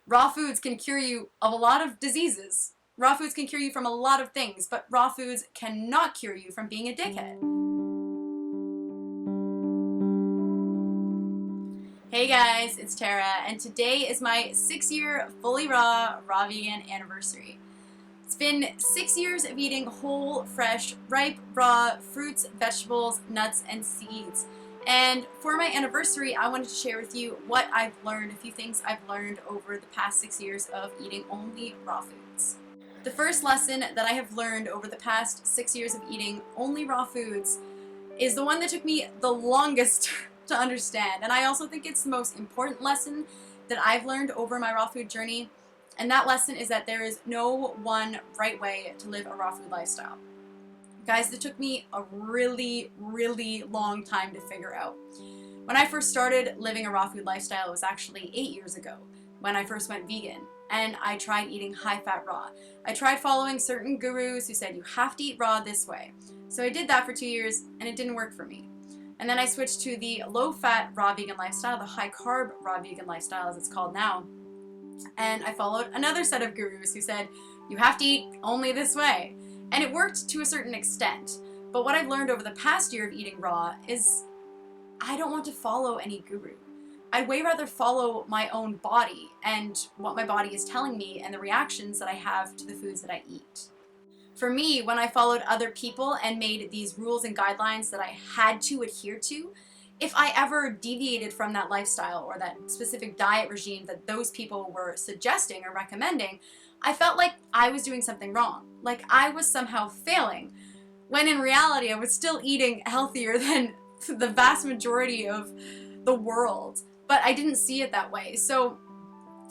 Raw foods can cure you of a lot of diseases. Raw foods can cure you from a lot of things, but raw foods cannot cure you from being a dickhead. Hey guys, it's Tara, and today is my 6-year fully raw vegan anniversary. It's been 6 years of eating whole, fresh, ripe, raw fruits, vegetables, nuts, and seeds. And for my anniversary, I wanted to share with you what I've learned, a few things I've learned over the past 6 years of eating only raw foods. The first lesson that I have learned over the past 6 years of eating only raw foods is the one that took me the longest to understand. And I also think it's the most important lesson that I've learned over my raw food journey. And that lesson is that there is no one right way to live a raw food lifestyle. Guys, it took me a really, really long time to figure out. When I first started living a raw food lifestyle, it was actually 8 years ago when I first went vegan. And I tried eating high-fat raw. I tried following certain gurus who said you have to eat raw this way. So I did that for 2 years and it didn't work for me. And then I switched to the low-fat raw vegan lifestyle, the high-carb raw vegan lifestyle as it's called now. And I followed another set of gurus who said you have to eat only this way. And it worked to a certain extent. But what I've learned over the past year of eating raw is I don't want to follow any guru. I'd way rather follow my own body and what my body is telling me and the reactions that I have to the foods that I eat. For me, when I followed other people and made these rules and guidelines that I had to adhere to, if I ever deviated from that lifestyle or that specific diet regime that those people were suggesting or recommending, I felt like I was doing something wrong, like I was somehow failing, when in reality I was still eating healthier than the vast majority of the world. But I didn't see it that way. So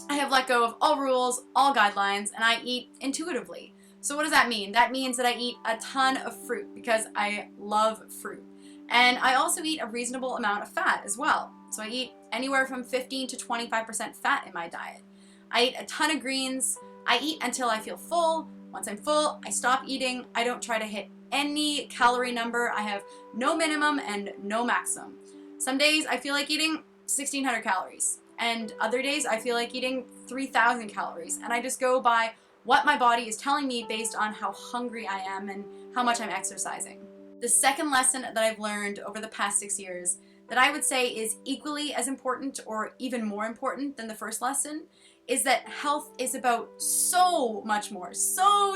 I have let go of all rules, all guidelines, and I eat intuitively. So what does that mean? That means that I eat a ton of fruit because I love fruit. And I also eat a reasonable amount of fat as well. So I eat anywhere from 15 to 25% fat in my diet. I eat a ton of greens. I eat until I feel full. Once I'm full, I stop eating. I don't try to hit any calorie number. I have no minimum and no maximum. Some days I feel like eating 1,600 calories. And other days I feel like eating 3,000 calories. And I just go by what my body is telling me based on how hungry I am and how much I'm exercising. The second lesson that I've learned over the past 6 years that I would say is equally as important or even more important than the first lesson is that health is about so much more, so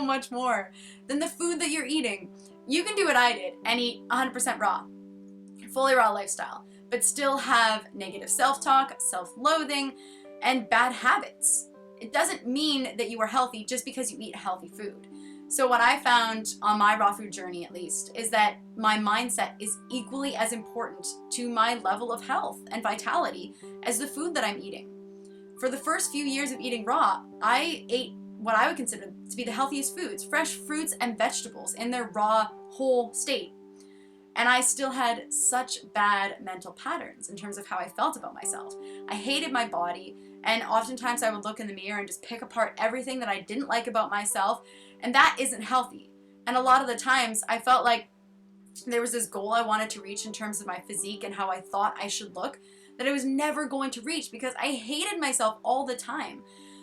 much more than the food that you're eating. You can do what I did and eat 100% raw, fully raw lifestyle, but still have negative self-talk, self-loathing, and bad habits. It doesn't mean that you are healthy just because you eat healthy food. So what I found on my raw food journey, at least, is that my mindset is equally as important to my level of health and vitality as the food that I'm eating. For the first few years of eating raw, I ate what I would consider to be the healthiest foods, fresh fruits and vegetables in their raw, whole state. And I still had such bad mental patterns in terms of how I felt about myself. I hated my body, and oftentimes I would look in the mirror and just pick apart everything that I didn't like about myself, and that isn't healthy. And a lot of the times I felt like there was this goal I wanted to reach in terms of my physique and how I thought I should look that I was never going to reach because I hated myself all the time.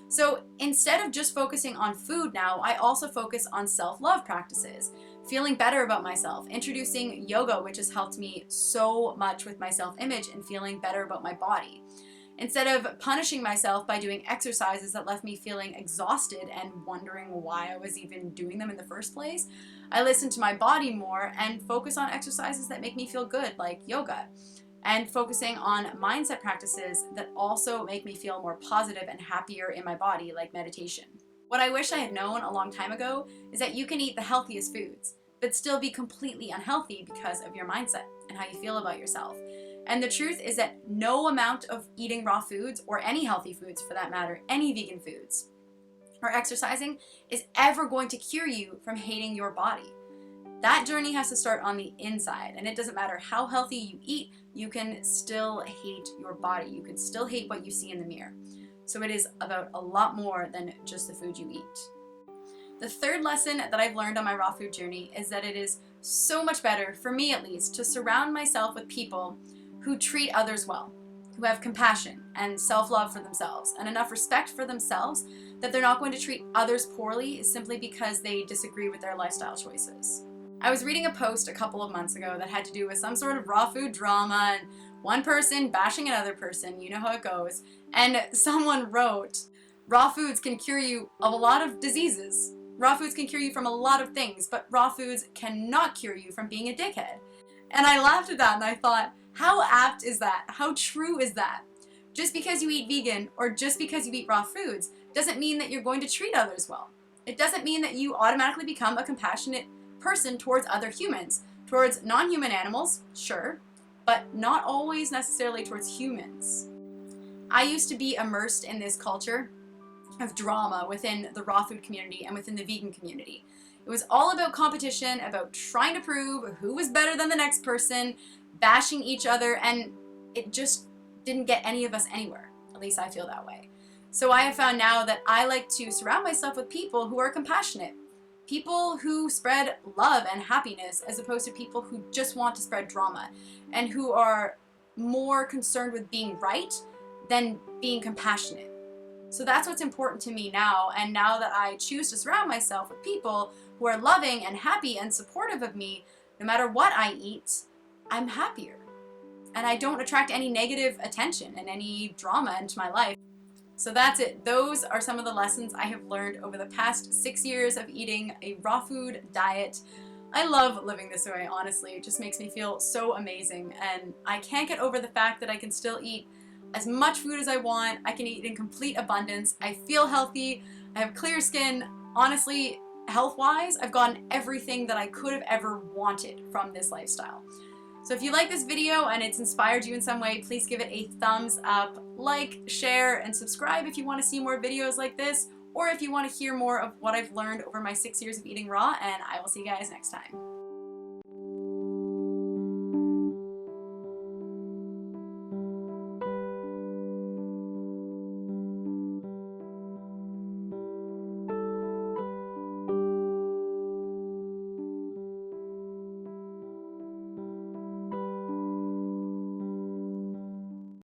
So instead of just focusing on food now, I also focus on self-love practices, feeling better about myself, introducing yoga, which has helped me so much with my self-image and feeling better about my body. Instead of punishing myself by doing exercises that left me feeling exhausted and wondering why I was even doing them in the first place, I listen to my body more and focus on exercises that make me feel good, like yoga, and focusing on mindset practices that also make me feel more positive and happier in my body, like meditation. What I wish I had known a long time ago is that you can eat the healthiest foods, but still be completely unhealthy because of your mindset and how you feel about yourself. And the truth is that no amount of eating raw foods, or any healthy foods for that matter, any vegan foods, or exercising is ever going to cure you from hating your body. That journey has to start on the inside, and it doesn't matter how healthy you eat, you can still hate your body. You can still hate what you see in the mirror. So it is about a lot more than just the food you eat. The third lesson that I've learned on my raw food journey is that it is so much better, for me at least, to surround myself with people who treat others well. who have compassion and self-love for themselves and enough respect for themselves that they're not going to treat others poorly simply because they disagree with their lifestyle choices. I was reading a post a couple of months ago that had to do with some sort of raw food drama and one person bashing another person, you know how it goes, and someone wrote, raw foods can cure you of a lot of diseases. Raw foods can cure you from a lot of things, but raw foods cannot cure you from being a dickhead. And I laughed at that and I thought, how apt is that? How true is that? Just because you eat vegan or just because you eat raw foods doesn't mean that you're going to treat others well. It doesn't mean that you automatically become a compassionate person towards other humans. Towards non-human animals, sure, but not always necessarily towards humans. I used to be immersed in this culture of drama within the raw food community and within the vegan community. It was all about competition, about trying to prove who was better than the next person, bashing each other, and it just didn't get any of us anywhere. At least I feel that way. So I have found now that I like to surround myself with people who are compassionate, people who spread love and happiness as opposed to people who just want to spread drama and who are more concerned with being right than being compassionate. So that's what's important to me now, and now that I choose to surround myself with people who are loving and happy and supportive of me, no matter what I eat, I'm happier. And I don't attract any negative attention and any drama into my life. So that's it. Those are some of the lessons I have learned over the past 6 years of eating a raw food diet. I love living this way, honestly. It just makes me feel so amazing, and I can't get over the fact that I can still eat as much food as I want. I can eat in complete abundance. I feel healthy. I have clear skin. Honestly, health-wise, I've gotten everything that I could have ever wanted from this lifestyle. So if you like this video and it's inspired you in some way, please give it a thumbs up, like, share, and subscribe if you want to see more videos like this, or if you want to hear more of what I've learned over my 6 years of eating raw, and I will see you guys next time.